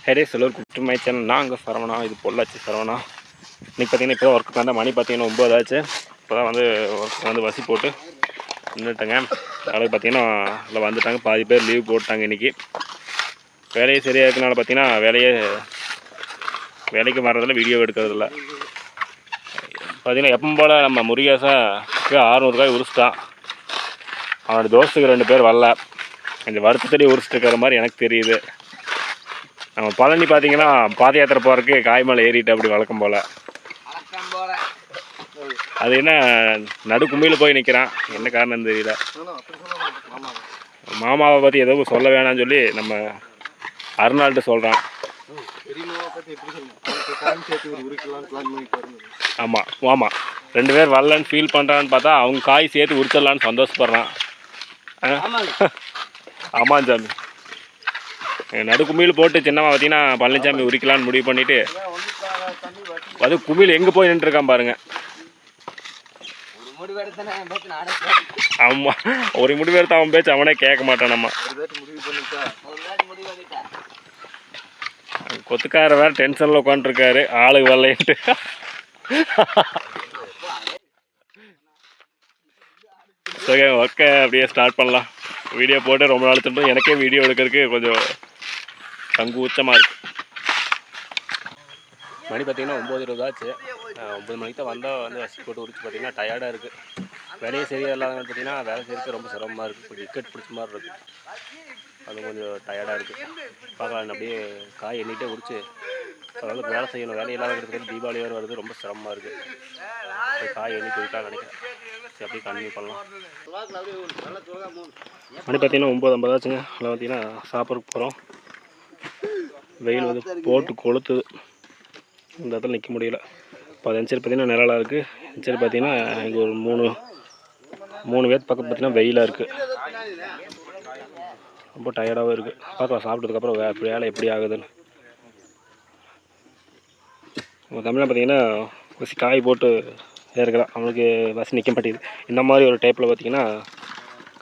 ஹேரே செலவர் குட்டி my channel. நான் அங்கே சரவணா, இது பொள்ளாச்சி சரவணா. இன்றைக்கி பார்த்தீங்கன்னா இப்போ ஒர்க்கு வந்தால் மணி பார்த்தீங்கன்னா 9 ஆச்சு. இப்போ தான் வந்து ஒர்க் வந்து வசி போட்டு நின்றுட்டேங்க. நாளைக்கு பார்த்தீங்கன்னா இல்லை வந்துட்டாங்க, பாதி பேர் லீவ் போட்டாங்க இன்றைக்கி. வேலையே சரியாக இருக்கனால பார்த்தீங்கன்னா வேலைக்கு வர்றதில்ல, வீடியோ எடுக்கிறதில்ல. பார்த்தீங்கன்னா எப்பவும் போல் நம்ம முருகேசா 600 ரூபாய் உரிச்சிட்டான். அவனோட தோஸ்துக்கு 2 பேர் வரல. கொஞ்சம் வருத்தத்தடி உரிச்சிட்டு இருக்கிற மாதிரி எனக்கு தெரியுது. நம்ம பழனி பார்த்தீங்கன்னா பாத யாத்திரை போகிறதுக்கு காய்மலை ஏறிட்டு அப்படி வழக்கம் போல். அது என்ன நடு கும்பியில் போய் நிற்கிறான், என்ன காரணம் தெரியல. மாமாவை பற்றி எதுவும் சொல்ல வேணாம்னு சொல்லி நம்ம அருணாள்கிட்ட சொல்கிறான். ஆமாம் ஆமாம், 2 பேர் வரலன்னு ஃபீல் பண்ணுறான்னு பார்த்தா அவங்க காய் சேர்த்து உரிச்சிடலான்னு சந்தோஷப்படுறான். ஆமாம் சாமி, நடு கும்பியில் போட்டு சின்னம்மா பார்த்தீங்கன்னா பழனிசாமி உரிக்கலான்னு முடிவு பண்ணிவிட்டு அது கும்பியில் எங்கே போய் நின்றுருக்கான் பாருங்க. ஆமாம், ஒரு முடிவு எடுத்து அவன் பேச்சு அவனே கேட்க மாட்டான். நம்ம கொத்துக்கார வேறு டென்ஷனில் உட்காந்துருக்காரு, ஆளுக்கு வரலைன்ட்டு. சரி, ஒர்க்கை அப்படியே ஸ்டார்ட் பண்ணலாம். வீடியோ போட்டு ரொம்ப நாள் திரும்ப எனக்கே வீடியோ எடுக்கிறதுக்கு கொஞ்சம் சங்கூச்சமாக இருக்குது. மணி பார்த்திங்கன்னா 9:20 ஆச்சு. 9 மணிக்கு தான் வந்தால் வந்து வசி போட்டு உரிச்சு பார்த்திங்கன்னா டயர்டாக இருக்குது. வேலையே சரியாக இல்லாதனால பார்த்திங்கன்னா வேலை செய்யறதுக்கு ரொம்ப சிரமமாக இருக்குது. கொஞ்சம் விக்கெட் பிடிச்ச மாதிரி இருக்குது. அது கொஞ்சம் டயர்டாக இருக்குது. பார்க்கலாம், அப்படியே காய் எண்ணிகிட்டே உரிச்சு ஓரளவுக்கு வேலை செய்யணும். வேலை இல்லாததுக்கு தீபாவளி வேறு வருது, ரொம்ப சிரமமாக இருக்குது. காய் எண்ணிட்டு விட்டான்னு நினைக்கிறேன். சரி, அப்படியே கண்டினியூ பண்ணலாம். மணி பார்த்திங்கன்னா 9:50 ஆச்சுங்க. அதில் பார்த்திங்கன்னா சாப்பிட்றதுக்கு போகிறோம். வெயில் வந்து போட்டு கொளுத்துது, இந்த இடத்துல நிற்க முடியல. இப்போ அது சரி பார்த்திங்கன்னா நிழலாக இருக்குது. சரி பார்த்திங்கன்னா இங்கே ஒரு 3 பேர் பக்கம் பார்த்திங்கன்னா வெயிலாக இருக்குது. ரொம்ப டயர்டாகவும் இருக்குது. பார்க்கலாம் சாப்பிட்டதுக்கப்புறம் வேலை எப்படி ஆகுதுன்னு. நம்ம தமிழில் பார்த்திங்கன்னா வசி காய் போட்டு ஏற்கலாம், அவனுக்கு வசி நிற்க மாட்டேங்குது. இந்த மாதிரி ஒரு டைப்பில் பார்த்திங்கன்னா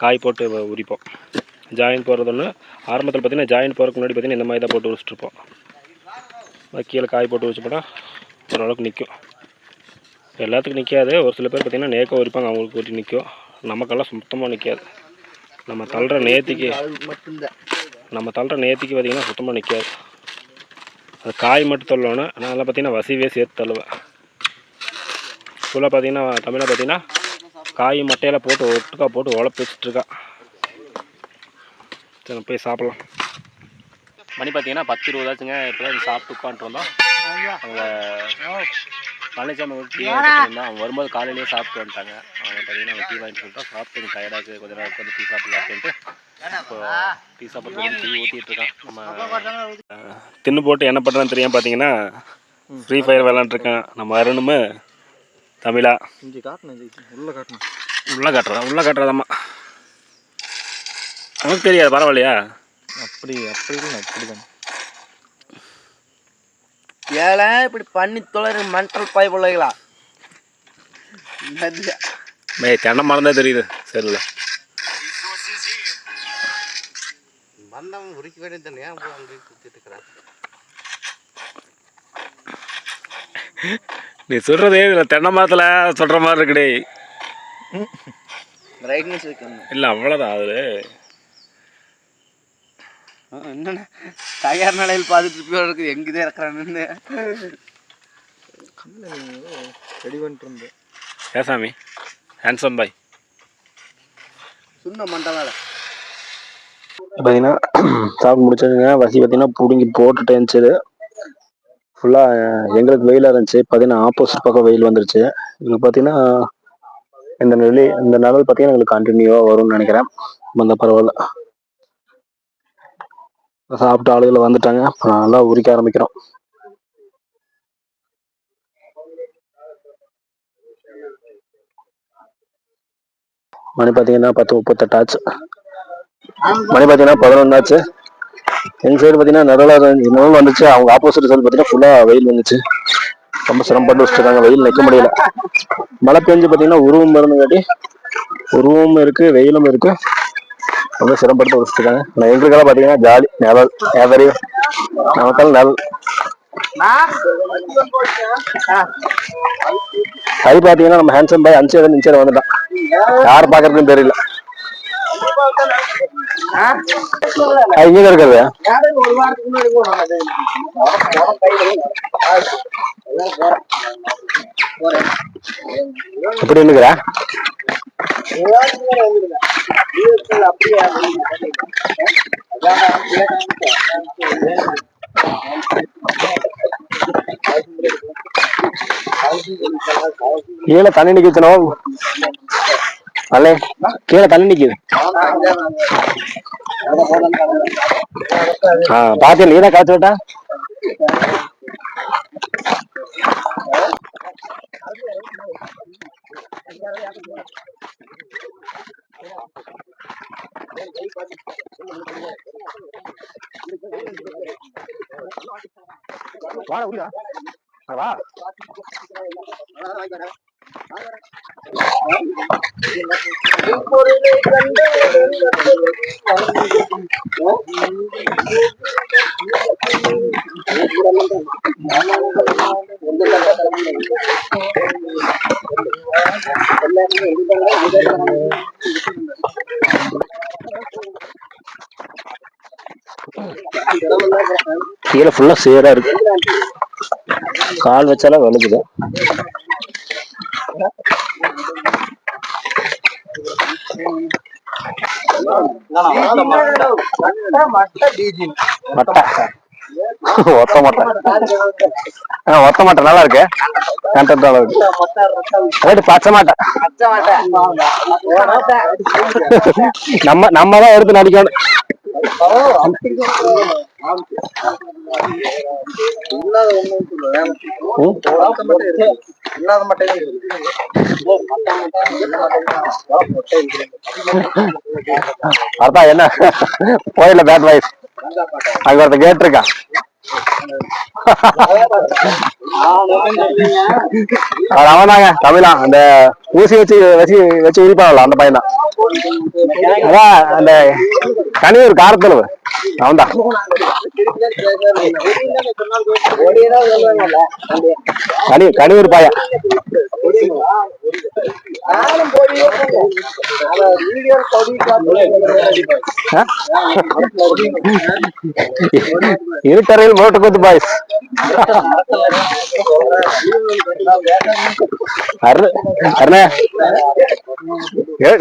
காய் போட்டு உரிப்போம். ஜாயின் போடுறது ஒன்று. ஆரம்பத்தில் பார்த்திங்கன்னா ஜாயின் போகிறதுக்கு முன்னாடி பார்த்திங்கன்னா இந்த மாதிரி தான் போட்டு உரிச்சிட்ருப்போம். கீழே காய் போட்டு உரிச்சு போட்டால் ஓரளவுக்கு நிற்கும். எல்லாத்துக்கும் நிற்காது. ஒரு சில பேர் பார்த்திங்கன்னா நேக்க உரிப்பாங்க, அவங்களுக்கு ஊற்றி நிற்கும். நமக்கெல்லாம் சுத்தமாக நிற்காது. நம்ம தள்ளுற நேர்த்திக்கு பார்த்திங்கன்னா சுத்தமாக நிற்காது. அது காய் மட்டும் தள்ளணும். நான் பார்த்திங்கன்னா வசிவே சேர்த்து தள்ளுவேன். ஃபுல்லாக பார்த்திங்கன்னா தமிழாக பார்த்திங்கன்னா காய் மட்டையில் போட்டு ஒட்டுக்கா போட்டு உழப்பு வச்சுட்ருக்கா. சரி, போய் சாப்பிட்லாம். மணி பார்த்திங்கன்னா 10:20 ஆச்சுங்க. இப்போ தான் சாப்பிட்டு உட்காந்துட்டு வந்தோம். அங்கே பழனிசாமி டீ வாங்கிட்டு அவன் வரும்போது காலையிலேயே சாப்பிட்டு வந்துட்டாங்க. அவங்க பார்த்திங்கன்னா டீ வாங்கிட்டு சொல்லிட்டோம். சாப்பிட்டு டயர்டாக கொஞ்சம் நேரம் உட்காந்து டீ சாப்பிடலாம் அப்படின்ட்டு இப்போ டீ சாப்பிட்றதுக்கு டீ ஊற்றிட்டு இருக்கான். நம்ம தின்னு போட்டு என்ன பண்ணுறான்னு தெரியாமல் பார்த்திங்கன்னா ஃப்ரீ ஃபயர் விளாண்டுருக்கேன். நம்ம அருணுமே தமிழா உள்ளே காட்டுறதாம்மா. உனக்கு தெரியாது, பரவாயில்லையா? அப்படி அப்படிதான் ஏழை இப்படி பண்ணி தொலைற மென்டல் பாய் பிள்ளைகளா. தென்னை மரம் தான் தெரியுது. சரியில்ல பந்தம் உரிக்க வேண்டியது ஏன் சுத்திட்டு இருக்கிறேன். நீ சொல்றதே இதில் தென்னை மரத்தில் சொல்கிற மாதிரி இருக்குடே. ரைட்னஸ் வைக்கணும் இல்லை, அவ்வளோதான். அது என்னென்ன தயார் நிலையில் பார்த்துட்டு இருக்குது, எங்கேதான் இருக்கிறான்னு ரெடி பண்ணிட்டு இருந்தேன். ஏசாமி ஹேண்ட்ஸம் பாய் சுண்ண மண்டலால பார்த்தீங்கன்னா சாப்பிட்டு முடிச்சதுங்க. வசி பார்த்தீங்கன்னா பிடுங்கி போட்டுட்டு இருந்துச்சு. ஃபுல்லாக எங்களுக்கு வெயிலாக இருந்துச்சு. பார்த்தீங்கன்னா ஆப்போசிட் பக்கம் வெயில் வந்துருச்சு. இங்கே பார்த்தீங்கன்னா இந்த நிழல் பார்த்தீங்கன்னா எங்களுக்கு கண்டினியூவாக வரும்னு நினைக்கிறேன். வந்தால் பரவாயில்ல. சாப்பிட்டு ஆளுகளை வந்துட்டாங்க. நல்லா உரிக்க ஆரம்பிக்கிறோம். மணி பார்த்தீங்கன்னா 10:38 ஆச்சு. மணி பார்த்தீங்கன்னா 11 ஆச்சு. எங்கள் சைடு பார்த்தீங்கன்னா நிழல் வந்துச்சு. அவங்க ஆப்போசிட் சைடு பார்த்தீங்கன்னா ஃபுல்லாக வெயில் வந்துச்சு. ரொம்ப சிரமப்பட்டு வச்சுருக்காங்க. வெயில் நிற்க முடியல. மழை பெஞ்சு பார்த்தீங்கன்னா உருவம் இருக்குது, வெயிலும் இருக்குது. ரொம்ப சிரமப்பட்டு வச்சுருக்காங்க. எங்களுக்கெல்லாம் பார்த்தீங்கன்னா ஜாலி நிழல். நமக்கு நல் கை பார்த்தீங்கன்னா நம்ம ஹேண்ட்ஸம் பாய் 5 நிமிஷம் வந்துட்டான். யார் பார்க்கறதுன்னு தெரியல. இங்க இருக்கிறது எப்படி இருக்குறா? கீழே தண்ணி நிக்கணும். அல்ல கீழே தண்ணி நிக்குது. பாத்தியா நீதான் காய்ச்சி விட்டா? வா கீழே ஃபுல்லா சேரா இருக்கு. கால் வச்சாலும் வலிக்குது. ஒத்த மட்டை நல்லா இருக்கு. பச்சை மாட்டை நம்ம தான் எடுத்து நடிக்கணும். அதான் என்ன கோயில பேட் வைஸ் அங்க ஒருத்த கேட்டிருக்கா. அவனாங்க தமிழா அந்த ஊசி வச்சு உரிப்பாங்கல்ல அந்த பையன் தான். அதான் அந்த கனியூர் காரத்தளவு அவன் தான். கனியூர் பையன். இருட்டறையில் மோட்டு குத்து பாய்ஸ்.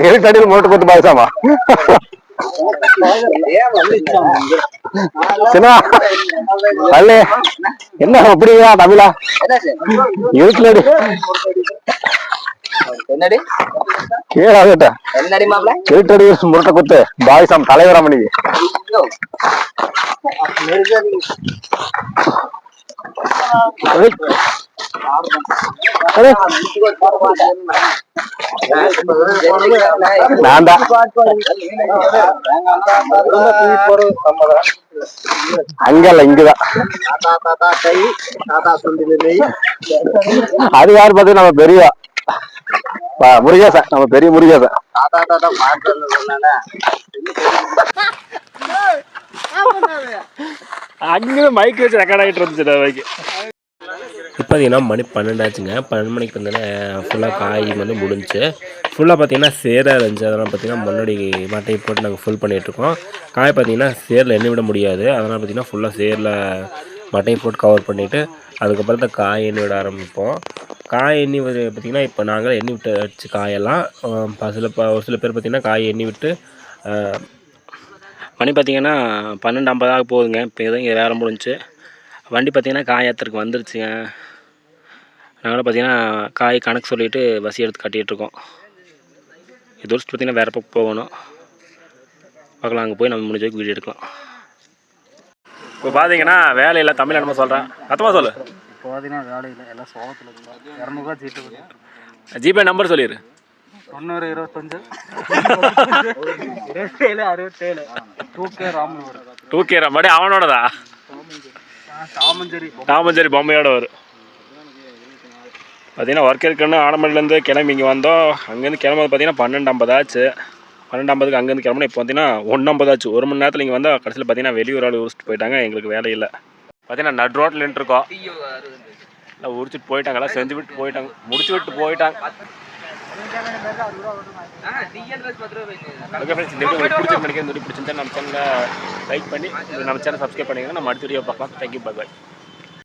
இருட்டறையில் மோட்டு குத்து பாய்ஸாமா? என்ன அப்படியா தமிழா? இருட்டுல இருட்டடி முரட்டை குத்து பாய்ஸாம் தலைவராமணி. அங்கல்ல இங்கதான். அது யாரு பார்த்தா நம்ம பெரிய முருகேசன். நம்ம பெரிய முருகேசன். அங்கே மைக் வச்சு ரெக்கார்ட் ஆகிட்டு இருந்துச்சு. இப்போ பார்த்தீங்கன்னா மணி 12 ஆச்சுங்க. 12 மணிக்கு பார்த்தீங்கன்னா ஃபுல்லாக காய் வந்து முடிஞ்சு ஃபுல்லாக பார்த்தீங்கன்னா சேராக இருந்துச்சு. அதெல்லாம் பார்த்தீங்கன்னா முன்னாடி மட்டையை போட்டு நாங்கள் ஃபுல் பண்ணிகிட்ருக்கோம். காய் பார்த்தீங்கன்னா சேரில் எண்ணி விட முடியாது. அதனால் பார்த்தீங்கன்னா ஃபுல்லாக சேரில் மட்டையை போட்டு கவர் பண்ணிவிட்டு அதுக்கப்புறம் தான் காய் எண்ணி விட ஆரம்பிப்போம். காய் எண்ணி பார்த்திங்கன்னா இப்போ நாங்கள் எண்ணி விட்டு வச்சு காயெல்லாம் ஒரு சில பேர் பார்த்திங்கன்னா காய் எண்ணி விட்டு மணி பார்த்திங்கன்னா 12:50 போகுதுங்க. இப்போ எதுவும் இங்கே வேலை முடிஞ்சு வண்டி பார்த்திங்கன்னா காய் ஏற்றுறதுக்கு வந்துருச்சுங்க. நாங்களும் பார்த்திங்கன்னா காய் கணக்கு சொல்லிவிட்டு பஸ் எடுத்து கட்டிகிட்ருக்கோம். இது வருஷம் பார்த்திங்கன்னா வேறு பக்கம் போகணும். பார்க்கலாம், அங்கே போய் நம்ம முடிஞ்ச வீடியோ எடுக்கலாம். இப்போ பார்த்தீங்கன்னா வேலையில் தமிழ் என்னமோ சொல்கிறேன். அத்தமாக சொல்லு. இப்போ பார்த்தீங்கன்னா வேலையில் எல்லாம் சோகத்தில் 200 சீட்டு. ஜிபே நம்பர் சொல்லிடு. 90 25 27 67 2K ராமனோட 2K ராமடி அவனோடதா? டாமஞ்சேரி பொம்மையோட வரும். பார்த்தீங்கன்னா ஒர்க் இருக்குன்னு ஆனமல்லேருந்து கிளம்பி இங்கே வந்தோம். அங்கேருந்து கிளம்புறது பார்த்தீங்கன்னா 12:50 ஆச்சு. 12:50க்கு அங்கேருந்து கிளம்புனா இப்போ பார்த்தீங்கன்னா 1:50 ஆச்சு. 1 மணி நேரத்தில் இங்கே வந்தால் கடைசியில் பார்த்தீங்கன்னா வெளியூர் ஆள் உரிச்சிட்டு போயிட்டாங்க. எங்களுக்கு வேலை இல்லை. பார்த்தீங்கன்னா நட் ரோட்டில் நின்றுருக்கோம். எல்லாம் உரிச்சிட்டு போயிட்டாங்க, எல்லாம் செஞ்சு விட்டு போயிட்டாங்க, முடிச்சு விட்டு போயிட்டாங்க. ஓகே ஃப்ரெண்ட்ஸ், இந்த வீடியோ உங்களுக்கு பிடிச்சிருக்கு நினைக்கிறேன். இந்த வீடியோ பிடிச்சிருந்தா நம்ம சேனலை லைக் பண்ணி நம்ம சேனல் சப்ஸ்கிரைப் பண்ணிங்கன்னா நம்ம அடுத்த வீடியோ பார்க்கலாம். Thank you, bye bye.